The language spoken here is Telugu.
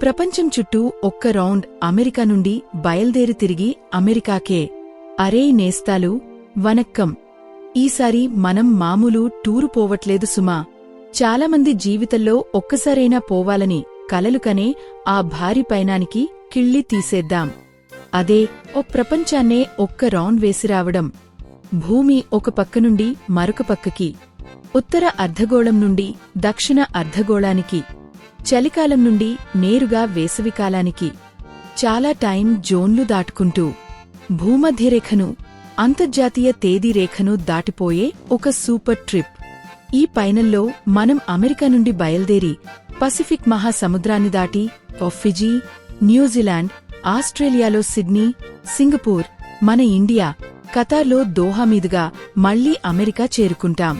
ప్రపంచం చుట్టూ ఒక్క రౌండ్ అమెరికా నుండి బయల్దేరి తిరిగి అమెరికాకే. అరేయ్ నేస్తాలు, వనక్కం. ఈసారి మనం మామూలు టూరు పోవట్లేదు సుమా. చాలామంది జీవితంలో ఒక్కసారైనా పోవాలని కలలు కనే ఆ భారీ పయనానికి కిళ్ళి తీసేద్దాం. అదే ఓ ప్రపంచాన్నే ఒక్క రౌండ్ వేసిరావడం. భూమి ఒక పక్క నుండి మరొక పక్కకి, ఉత్తర అర్ధగోళం నుండి దక్షిణ అర్ధగోళానికి, చలికాలం నుండి నేరుగా వేసవికాలానికి, చాలా టైం జోన్లు దాటుకుంటూ, భూమధ్యరేఖను, అంతర్జాతీయ తేదీ రేఖను దాటిపోయే ఒక సూపర్ ట్రిప్. ఈ పయనంలో మనం అమెరికా నుండి బయల్దేరి పసిఫిక్ మహాసముద్రాన్ని దాటి ఫిజీ, న్యూజిలాండ్, ఆస్ట్రేలియాలో సిడ్నీ, సింగపూర్, మన ఇండియా, ఖతార్లో దోహా మీదుగా మళ్లీ అమెరికా చేరుకుంటాం.